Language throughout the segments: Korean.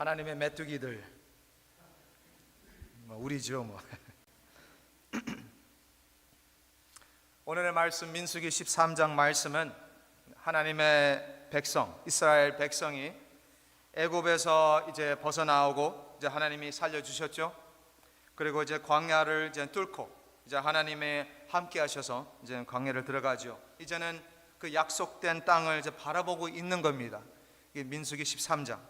하나님의 메뚜기들, 우리죠 뭐. 오늘의 말씀 민수기 13장 말씀은 하나님의 백성, 이스라엘 백성이 애굽에서 이제 벗어나오고 이제 하나님이 살려주셨죠. 그리고 이제 광야를 이제 뚫고 이제 하나님의 함께 하셔서 이제 광야를 들어가죠. 이제는 그 약속된 땅을 이제 바라보고 있는 겁니다. 이게 민수기 13장.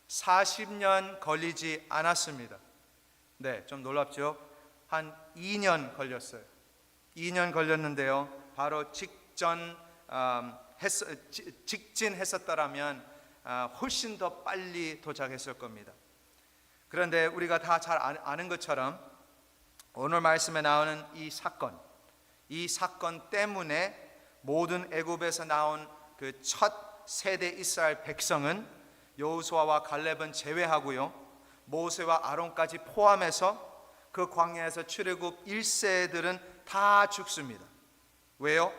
40년 걸리지 않았습니다. 네, 좀 놀랍죠? 한 2년 걸렸어요. 2년 걸렸는데요. 바로 직진했었더라면 훨씬 더 빨리 도착했을 겁니다. 그런데 우리가 다 잘 아는 것처럼 오늘 말씀에 나오는 이 사건 때문에 모든 애굽에서 나온 그 첫 세대 이스라엘 백성은 여호수아와 갈렙은 제외하고요, 모세와 아론까지 포함해서 그 광야에서 출애굽 1세들은 다 죽습니다. 왜요?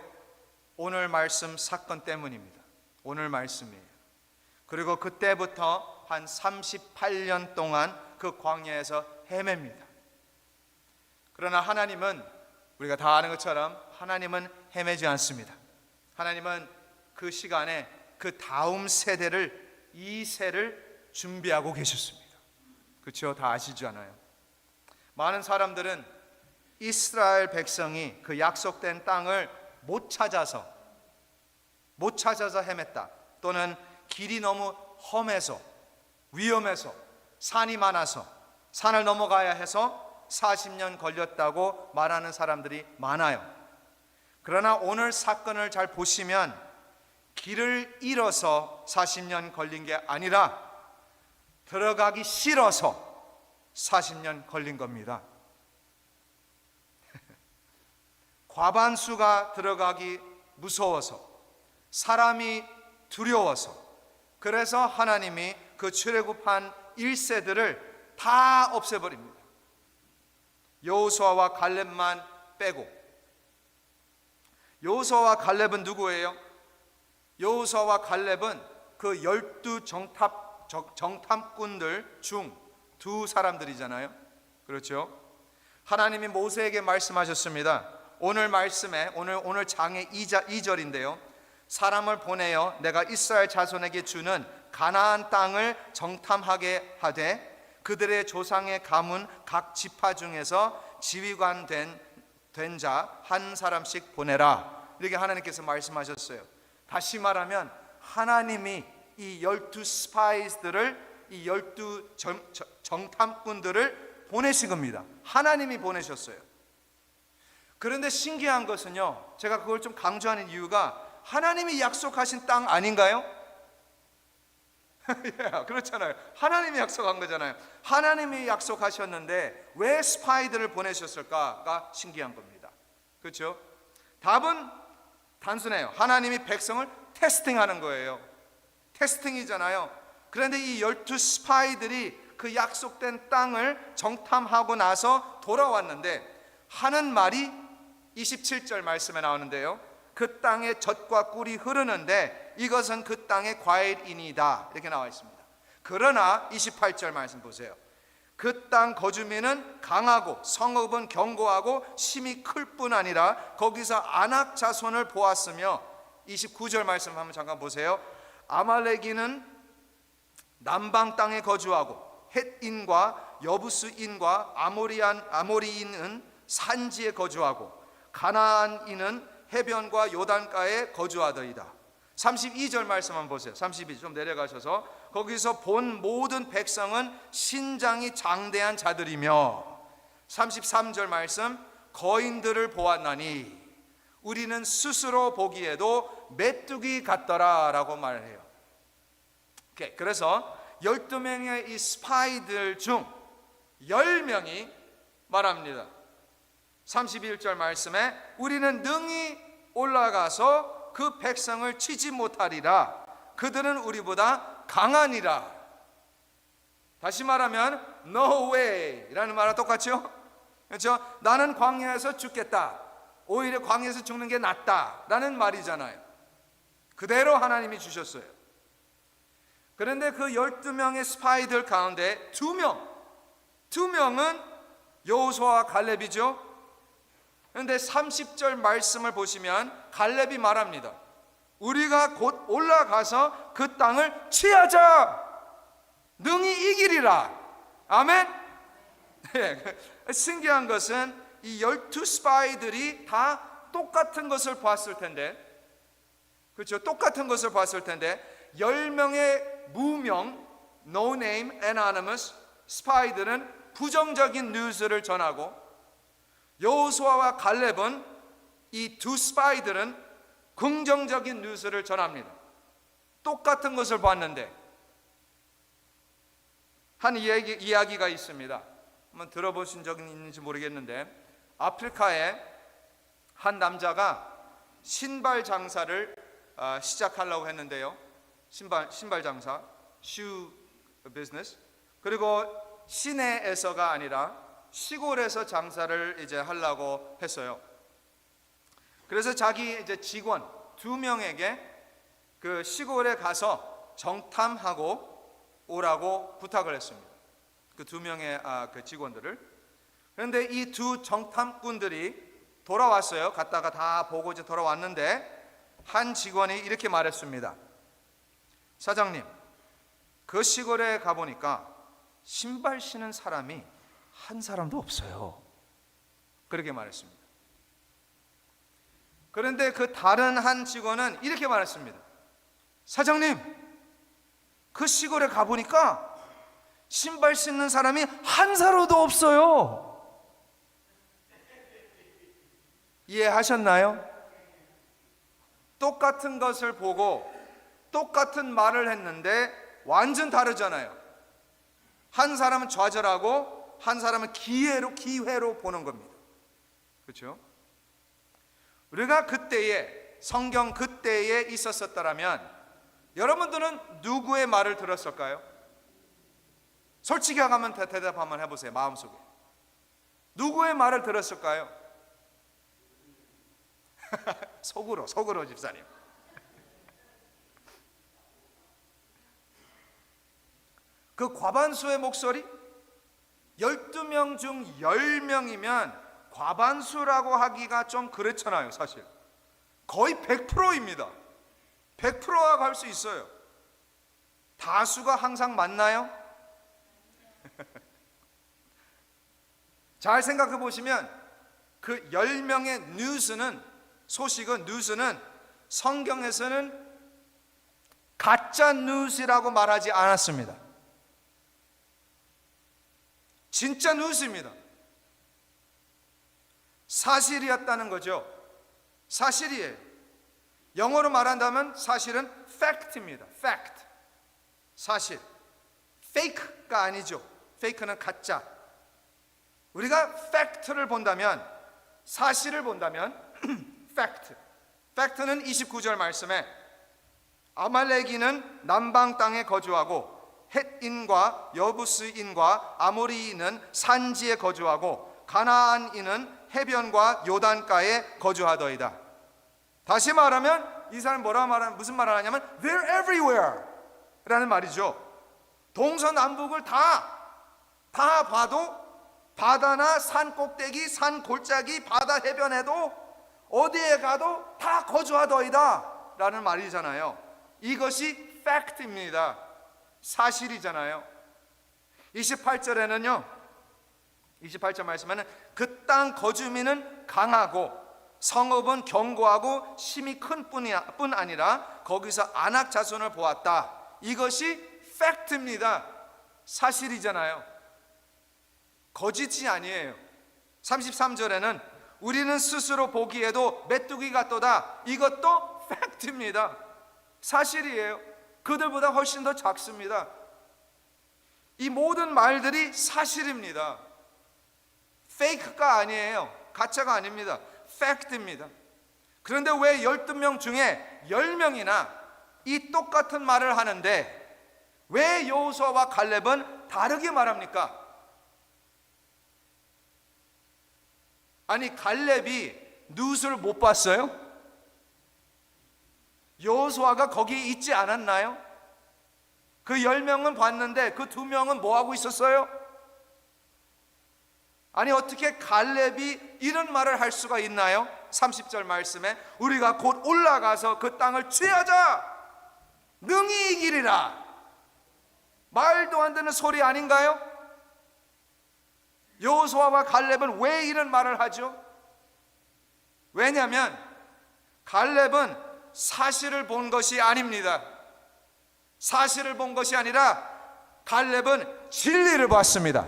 오늘 말씀 사건 때문입니다. 오늘 말씀이에요. 그리고 그때부터 한 38년 동안 그 광야에서 헤맵니다. 그러나 하나님은, 우리가 다 아는 것처럼 하나님은 헤매지 않습니다. 하나님은 그 시간에 그 다음 세대를, 2세를 준비하고 계셨습니다. 그렇죠? 다 아시지 않아요? 많은 사람들은 이스라엘 백성이 그 약속된 땅을 못 찾아서 헤맸다, 또는 길이 너무 험해서 위험해서 산이 많아서 산을 넘어가야 해서 40년 걸렸다고 말하는 사람들이 많아요. 그러나 오늘 사건을 잘 보시면 길을 잃어서 40년 걸린 게 아니라 들어가기 싫어서 40년 걸린 겁니다. 과반수가 들어가기 무서워서, 사람이 두려워서, 그래서 하나님이 그 출애굽한 1세들을 다 없애버립니다. 여호수아와 갈렙만 빼고. 여호수아와 갈렙은 누구예요? 여호수아와 갈렙은 그 12 정탐꾼들 중 두 사람들이잖아요. 그렇죠? 하나님이 모세에게 말씀하셨습니다. 오늘 말씀에, 오늘 장의 2절인데요. 사람을 보내어 내가 이스라엘 자손에게 주는 가나안 땅을 정탐하게 하되 그들의 조상의 가문 각 지파 중에서 지휘관 된 자 한 사람씩 보내라. 이렇게 하나님께서 말씀하셨어요. 다시 말하면 하나님이 이 12 스파이스들을, 이 12 정탐꾼들을 보내신 겁니다. 하나님이 보내셨어요. 그런데 신기한 것은요, 제가 그걸 좀 강조하는 이유가 하나님이 약속하신 땅 아닌가요? 그렇잖아요. 하나님이 약속한 거잖아요. 하나님이 약속하셨는데 왜 스파이들을 보내셨을까가 신기한 겁니다. 그렇죠? 답은 단순해요. 하나님이 백성을 테스팅하는 거예요. 테스팅이잖아요. 그런데 이 12 스파이들이 그 약속된 땅을 정탐하고 나서 돌아왔는데 하는 말이 27절 말씀에 나오는데요. 그 땅에 젖과 꿀이 흐르는데 이것은 그 땅의 과일이니이다, 이렇게 나와 있습니다. 그러나 28절 말씀 보세요. 그 땅 거주민은 강하고 성읍은 견고하고 심이 클 뿐 아니라 거기서 아낙 자손을 보았으며, 29절 말씀 한번 잠깐 보세요. 아말렉인은 남방 땅에 거주하고 헷인과 여부스인과 아모리인은 산지에 거주하고 가나안인은 해변과 요단가에 거주하더이다. 32절 말씀 한번 보세요. 32절 좀 내려가셔서 거기서 본 모든 백성은 신장이 장대한 자들이며, 33절 말씀, 거인들을 보았나니 우리는 스스로 보기에도 메뚜기 같더라 라고 말해요. 그래서 12명의 이 스파이들 중 10명이 말합니다. 31절 말씀에 우리는 능히 올라가서 그 백성을 치지 못하리라. 그들은 우리보다 강하니라. 다시 말하면 no way 라는 말과 똑같죠? 그렇죠? 나는 광야에서 죽겠다, 오히려 광야에서 죽는 게 낫다 라는 말이잖아요. 그대로 하나님이 주셨어요. 그런데 그 12명의 스파이들 가운데 두 명은 여호수아와 갈렙이죠. 그런데 30절 말씀을 보시면 갈렙이 말합니다. 우리가 곧 올라가서 그 땅을 취하자. 능히 이기리라. 아멘. 신기한 것은 이 12 스파이들이 다 똑같은 것을 봤을 텐데, 그렇죠? 똑같은 것을 봤을 텐데 10명의 무명, no name, anonymous 스파이들은 부정적인 뉴스를 전하고, 여호수아와 갈렙은 이 두 스파이들은 긍정적인 뉴스를 전합니다. 똑같은 것을 봤는데 한 이야기가 있습니다. 한번 들어보신 적이 있는지 모르겠는데, 아프리카에 한 남자가 신발 장사를 시작하려고 했는데요. 신발 장사, shoe business. 그리고 시내에서가 아니라 시골에서 장사를 이제 하려고 했어요. 그래서 자기 이제 직원 2명에게 그 시골에 가서 정탐하고 오라고 부탁을 했습니다. 그 2명의 그 직원들을. 그런데 이 두 정탐꾼들이 돌아왔어요. 갔다가 다 보고 이제 돌아왔는데 한 직원이 이렇게 말했습니다. 사장님, 그 시골에 가보니까 신발 신은 사람이 한 사람도 없어요. 그렇게 말했습니다. 그런데 그 다른 한 직원은 이렇게 말했습니다. 사장님, 그 시골에 가보니까 신발 신는 사람이 한 사람도 없어요. 이해하셨나요? 똑같은 것을 보고 똑같은 말을 했는데 완전 다르잖아요. 한 사람은 좌절하고 한 사람은 기회로 보는 겁니다. 그렇죠? 우리가 그때에, 성경 그때에 있었었다면 여러분들은 누구의 말을 들었을까요? 솔직히 하면 대답 한번 해보세요. 마음속에 누구의 말을 들었을까요? 속으로 집사님. 그 과반수의 목소리? 12명 중 10명이면 과반수라고 하기가 좀 그렇잖아요. 사실 거의 100%입니다 100%라고 할 수 있어요. 다수가 항상 맞나요? 잘 생각해 보시면 그 10명의 뉴스는 성경에서는 가짜 뉴스라고 말하지 않았습니다. 진짜 뉴스입니다. 사실이었다는 거죠. 사실이에요. 영어로 말한다면 사실은 fact입니다. fact. 사실. fake가 아니죠. fake는 가짜. 우리가 fact를 본다면, 사실을 본다면 fact. fact는 29절 말씀에 아말렉인은 남방 땅에 거주하고 헷인과 여부스인과 아모리인은 산지에 거주하고 가나안인은 해변과 요단가에 거주하더이다. 다시 말하면 이 사람 무슨 말을 하냐면 They're everywhere 라는 말이죠. 동서남북을 다 봐도 바다나 산 꼭대기, 산 골짜기, 바다 해변에도 어디에 가도 다 거주하더이다 라는 말이잖아요. 이것이 팩트입니다. 사실이잖아요. 28절에는요, 28절 말씀에는 그 땅 거주민은 강하고 성읍은 견고하고 심이 큰 뿐 아니라 거기서 안악 자손을 보았다. 이것이 팩트입니다. 사실이잖아요. 거짓이 아니에요. 33절에는 우리는 스스로 보기에도 메뚜기 같도다. 이것도 팩트입니다. 사실이에요. 그들보다 훨씬 더 작습니다. 이 모든 말들이 사실입니다. 페이크가 아니에요. 가짜가 아닙니다. 팩트입니다. 그런데 왜 12명 중에 10명이나 이 똑같은 말을 하는데 왜 여호수아와 갈렙은 다르게 말합니까? 아니, 갈렙이 뉴스를 못 봤어요? 여호수아가 거기에 있지 않았나요? 그 10명은 봤는데 그 2명은 뭐 하고 있었어요? 아니 어떻게 갈렙이 이런 말을 할 수가 있나요? 30절 말씀에 우리가 곧 올라가서 그 땅을 취하자, 능히 이기리라. 말도 안 되는 소리 아닌가요? 여호수아와 갈렙은 왜 이런 말을 하죠? 왜냐하면 갈렙은 사실을 본 것이 아닙니다. 사실을 본 것이 아니라 갈렙은 진리를 봤습니다.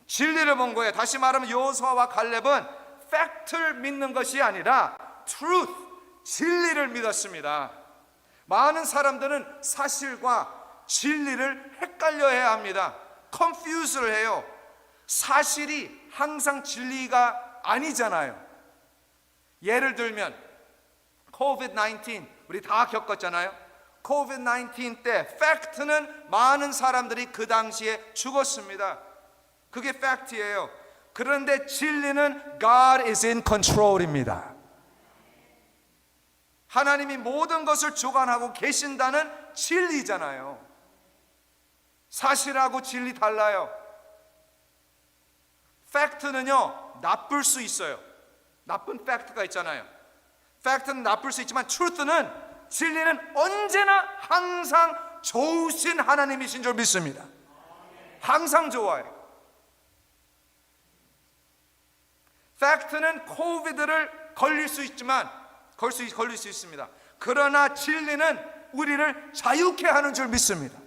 진리를 본 거예요. 다시 말하면 여호수아와 갈렙은 팩트를 믿는 것이 아니라 truth, 진리를 믿었습니다. 많은 사람들은 사실과 진리를 헷갈려야 합니다. confuse를 해요. 사실이 항상 진리가 아니잖아요. 예를 들면 COVID-19 우리 다 겪었잖아요. COVID-19 때 팩트는 많은 사람들이 그 당시에 죽었습니다. 그게 팩트예요. 그런데 진리는 God is in control입니다. 하나님이 모든 것을 주관하고 계신다는 진리잖아요. 사실하고 진리 달라요. 팩트는요 나쁠 수 있어요. 나쁜 팩트가 있잖아요. 팩트는 나쁠 수 있지만 truth는, 진리는 언제나 항상 좋으신 하나님이신 줄 믿습니다. 항상 좋아요. 팩트는 코비드를 걸릴 수 있지만 걸릴 수 있습니다. 그러나 진리는 우리를 자유케 하는 줄 믿습니다.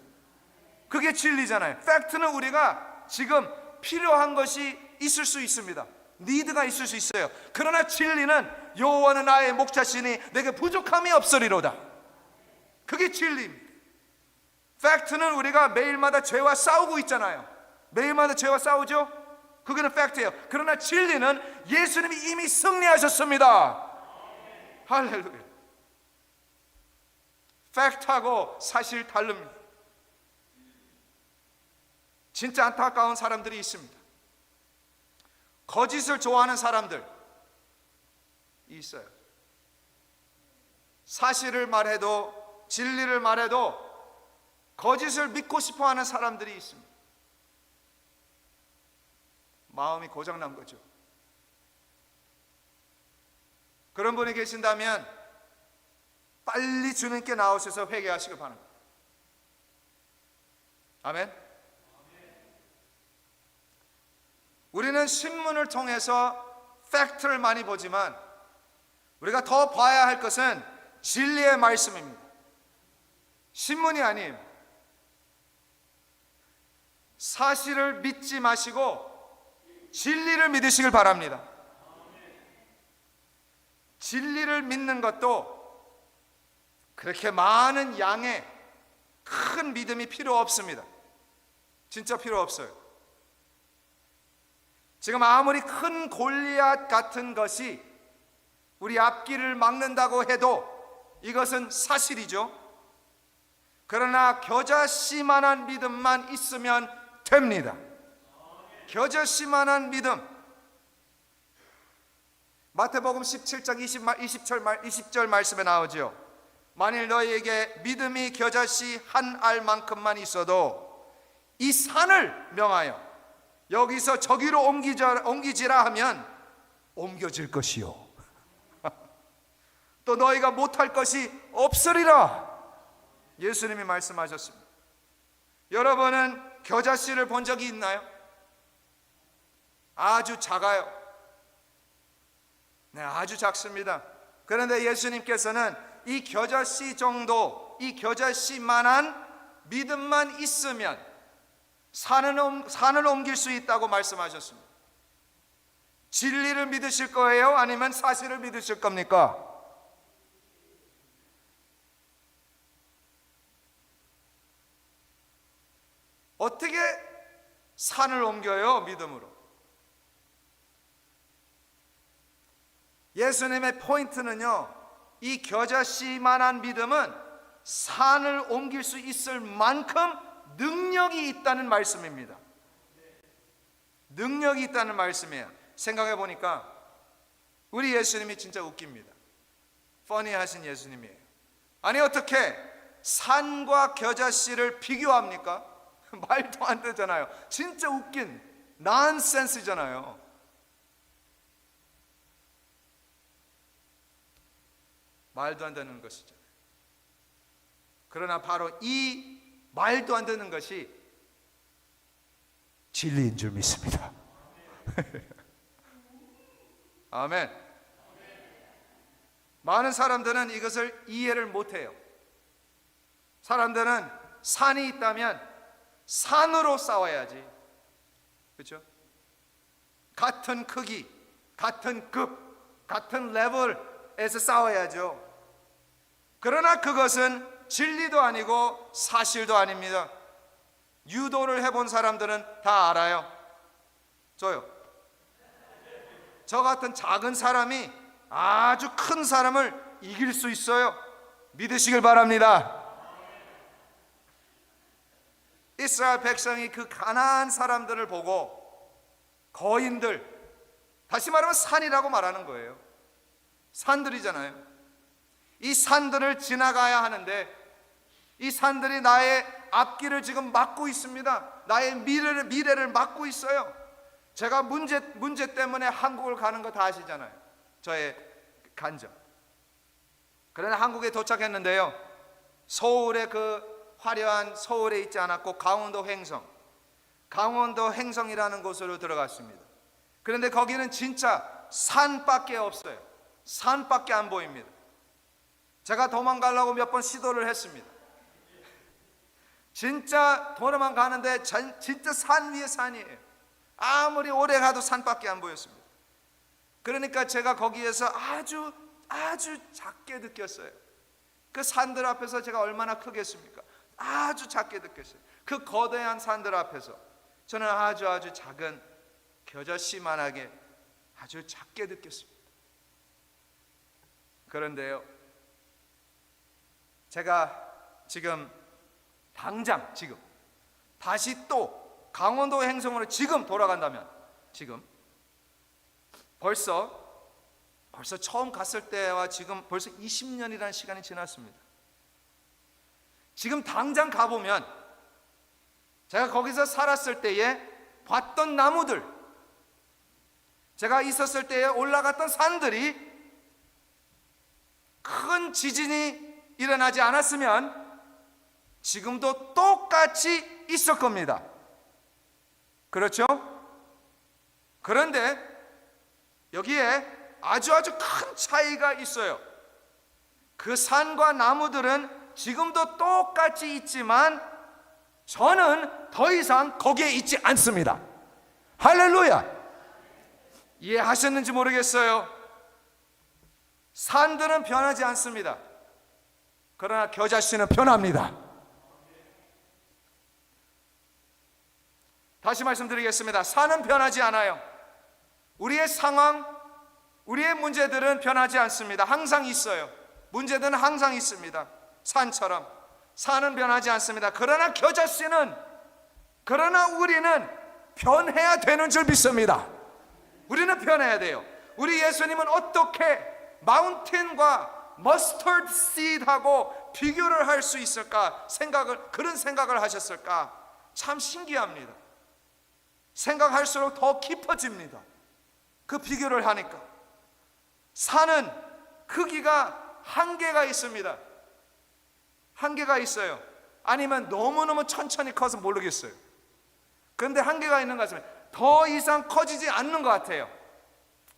그게 진리잖아요. 팩트는 우리가 지금 필요한 것이 있을 수 있습니다. 니드가 있을 수 있어요. 그러나 진리는 여호와는 나의 목자시니 내게 부족함이 없으리로다. 그게 진리입니다. 팩트는 우리가 매일마다 죄와 싸우고 있잖아요. 매일마다 죄와 싸우죠? 그게는 팩트예요. 그러나 진리는 예수님이 이미 승리하셨습니다. 할렐루야. 팩트하고 사실 다릅니다. 진짜 안타까운 사람들이 있습니다. 거짓을 좋아하는 사람들이 있어요. 사실을 말해도, 진리를 말해도 거짓을 믿고 싶어하는 사람들이 있습니다. 마음이 고장난 거죠. 그런 분이 계신다면 빨리 주님께 나오셔서 회개하시길 바랍니다. 아멘. 우리는 신문을 통해서 팩트를 많이 보지만 우리가 더 봐야 할 것은 진리의 말씀입니다. 신문이 아니에요. 사실을 믿지 마시고 진리를 믿으시길 바랍니다. 진리를 믿는 것도 그렇게 많은 양의 큰 믿음이 필요 없습니다. 진짜 필요 없어요. 지금 아무리 큰 골리앗 같은 것이 우리 앞길을 막는다고 해도 이것은 사실이죠. 그러나 겨자씨만한 믿음만 있으면 됩니다. 겨자씨만한 믿음. 마태복음 17장 20절 말씀에 나오죠. 만일 너희에게 믿음이 겨자씨 한 알만큼만 있어도 이 산을 명하여 여기서 저기로 옮기지라 하면 옮겨질 것이요 또 너희가 못할 것이 없으리라. 예수님이 말씀하셨습니다. 여러분은 겨자씨를 본 적이 있나요? 아주 작아요. 네, 아주 작습니다. 그런데 예수님께서는 이 겨자씨 정도, 이 겨자씨만한 믿음만 있으면 산을 옮길 수 있다고 말씀하셨습니다. 진리를 믿으실 거예요? 아니면 사실을 믿으실 겁니까? 어떻게 산을 옮겨요? 믿음으로. 예수님의 포인트는요, 이 겨자씨만한 믿음은 산을 옮길 수 있을 만큼 능력이 있다는 말씀입니다. 능력이 있다는 말씀이에요. 생각해 보니까 우리 예수님이 진짜 웃깁니다. 퍼니하신 예수님이에요. 아니 어떻게 산과 겨자씨를 비교합니까? 말도 안 되잖아요. 진짜 웃긴 난센스잖아요. 말도 안 되는 것이죠. 그러나 바로 이 말도 안 되는 것이 진리인 줄 믿습니다. 아멘. 많은 사람들은 이것을 이해를 못해요. 사람들은 산이 있다면 산으로 싸워야지, 그렇죠? 같은 크기, 같은 급, 같은 레벨에서 싸워야죠. 그러나 그것은 진리도 아니고 사실도 아닙니다. 유도를 해본 사람들은 다 알아요. 저요. 저 같은 작은 사람이 아주 큰 사람을 이길 수 있어요. 믿으시길 바랍니다. 이스라엘 백성이 그 가나안 사람들을 보고 거인들, 다시 말하면 산이라고 말하는 거예요. 산들이잖아요. 이 산들을 지나가야 하는데 이 산들이 나의 앞길을 지금 막고 있습니다. 나의 미래를 막고 있어요. 제가 문제 때문에 한국을 가는 거 다 아시잖아요. 저의 간접. 그러나 한국에 도착했는데요, 서울의 그 화려한 서울에 있지 않았고 강원도 횡성이라는 곳으로 들어갔습니다. 그런데 거기는 진짜 산밖에 없어요. 산밖에 안 보입니다. 제가 도망가려고 몇 번 시도를 했습니다. 진짜 도망가는데 진짜 산 위에 산이에요. 아무리 오래 가도 산밖에 안 보였습니다. 그러니까 제가 거기에서 아주 작게 느꼈어요. 그 산들 앞에서 제가 얼마나 크겠습니까? 아주 작게 느꼈어요. 그 거대한 산들 앞에서 저는 아주 작은 겨자씨만하게 아주 작게 느꼈습니다. 그런데요, 제가 당장 다시 또 강원도 횡성으로 지금 돌아간다면, 지금 벌써 처음 갔을 때와 지금 벌써 20년이라는 시간이 지났습니다. 지금 당장 가보면 제가 거기서 살았을 때에 봤던 나무들, 제가 있었을 때에 올라갔던 산들이 큰 지진이 일어나지 않았으면 지금도 똑같이 있을 겁니다. 그렇죠? 그런데 여기에 아주 큰 차이가 있어요. 그 산과 나무들은 지금도 똑같이 있지만 저는 더 이상 거기에 있지 않습니다. 할렐루야. 이해하셨는지 모르겠어요. 산들은 변하지 않습니다. 그러나 겨자씨는 변합니다. 다시 말씀드리겠습니다. 산은 변하지 않아요. 우리의 상황, 우리의 문제들은 변하지 않습니다. 항상 있어요. 문제들은 항상 있습니다. 산처럼 산은 변하지 않습니다. 그러나 우리는 변해야 되는 줄 믿습니다. 우리는 변해야 돼요. 우리 예수님은 어떻게 마운틴과 머스터드 씨드하고 비교를 할 수 있을까? 그런 생각을 하셨을까? 참 신기합니다. 생각할수록 더 깊어집니다. 그 비교를 하니까. 산은 크기가 한계가 있습니다. 한계가 있어요. 아니면 너무너무 천천히 커서 모르겠어요. 그런데 한계가 있는 것 같습니다. 더 이상 커지지 않는 것 같아요.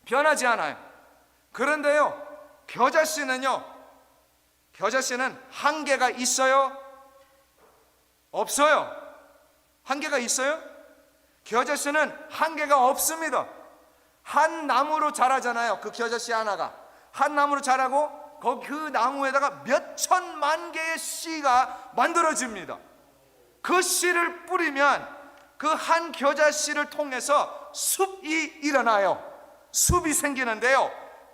변하지 않아요. 그런데요, 겨자씨는 한계가 있어요? 없어요? 한계가 있어요? 겨자씨는 한계가 없습니다. 한 나무로 자라잖아요. 그 겨자씨 하나가 한 나무로 자라고 그 나무에다가 몇 천만 개의 씨가 만들어집니다. 그 씨를 뿌리면 그 한 겨자씨를 통해서 숲이 일어나요. 숲이 생기는데요,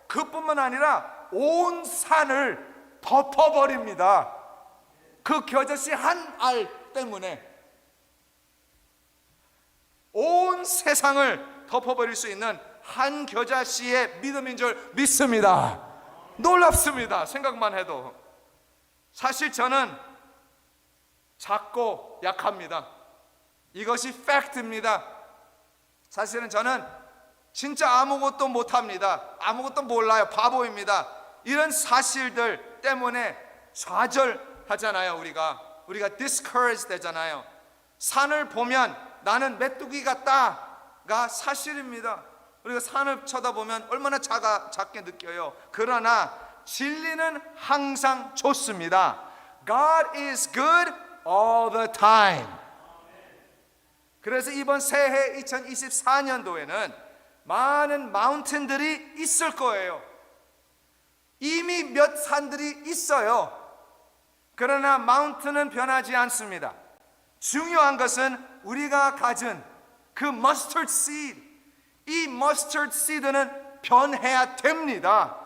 그뿐만 아니라 온 산을 덮어버립니다. 그 겨자씨 한 알 때문에 온 세상을 덮어버릴 수 있는 한 겨자씨의 믿음인 줄 믿습니다. 놀랍습니다. 생각만 해도. 사실 저는 작고 약합니다. 이것이 팩트입니다. 사실은 저는 진짜 아무것도 못합니다. 아무것도 몰라요. 바보입니다. 이런 사실들 때문에 좌절하잖아요. 우리가 discouraged 되잖아요. 산을 보면 나는 메뚜기 같다가 사실입니다. 우리가 산을 쳐다보면 얼마나 작게 느껴요. 그러나 진리는 항상 좋습니다. God is good all the time. 그래서 이번 새해 2024년도에는 많은 마운틴들이 있을 거예요. 이미 몇 산들이 있어요. 그러나 마운틴은 변하지 않습니다. 중요한 것은 우리가 가진 그 머스터드 씨드, 이 머스터드 씨드는 변해야 됩니다.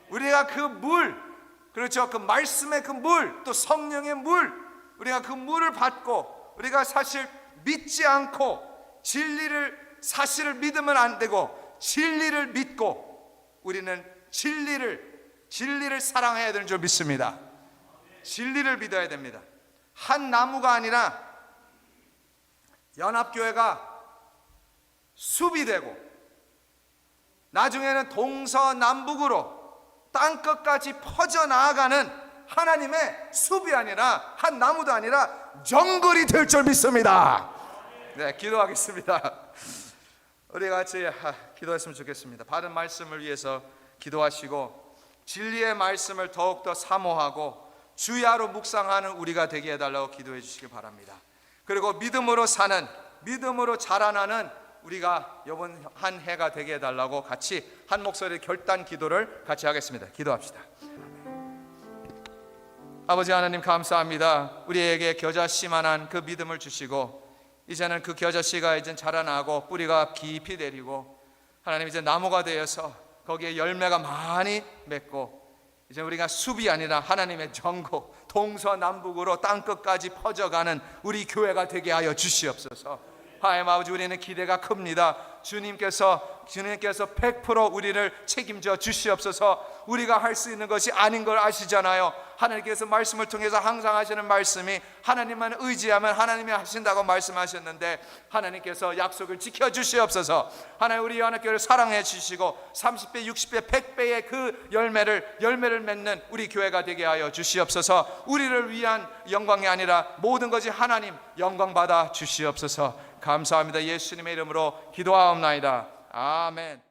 우리가 그 물, 그렇죠, 그 말씀의 그 물, 또 성령의 물, 우리가 그 물을 받고 우리가 사실 믿지 않고 사실을 믿으면 안 되고 진리를 믿고 우리는 진리를 사랑해야 되는 줄 믿습니다. 진리를 믿어야 됩니다. 한 나무가 아니라 연합교회가 숲이 되고 나중에는 동서남북으로 땅끝까지 퍼져나가는 하나님의 숲이 아니라 한 나무도 아니라 정글이 될 줄 믿습니다. 네, 기도하겠습니다. 우리 같이 기도했으면 좋겠습니다. 바른 말씀을 위해서 기도하시고 진리의 말씀을 더욱더 사모하고 주야로 묵상하는 우리가 되게 해달라고 기도해 주시기 바랍니다. 그리고 믿음으로 사는, 믿음으로 자라나는 우리가 이번 한 해가 되게 해달라고 같이 한 목소리 결단 기도를 같이 하겠습니다. 기도합시다. 아버지 하나님 감사합니다. 우리에게 겨자씨만한 그 믿음을 주시고 이제는 그 겨자씨가 이제 자라나고 뿌리가 깊이 내리고 하나님 이제 나무가 되어서 거기에 열매가 많이 맺고 이제 우리가 숲이 아니라 하나님의 전국 동서남북으로 땅끝까지 퍼져가는 우리 교회가 되게 하여 주시옵소서. 하나님 아버지, 우리는 기대가 큽니다. 주님께서 100% 우리를 책임져 주시옵소서. 우리가 할 수 있는 것이 아닌 걸 아시잖아요. 하나님께서 말씀을 통해서 항상 하시는 말씀이 하나님만 의지하면 하나님이 하신다고 말씀하셨는데 하나님께서 약속을 지켜 주시옵소서. 하나님, 우리 연합교회를 사랑해 주시고 30배, 60배, 100배의 그 열매를 맺는 우리 교회가 되게 하여 주시옵소서. 우리를 위한 영광이 아니라 모든 것이 하나님 영광 받아 주시옵소서. 감사합니다. 예수님의 이름으로 기도하옵나이다. 아멘.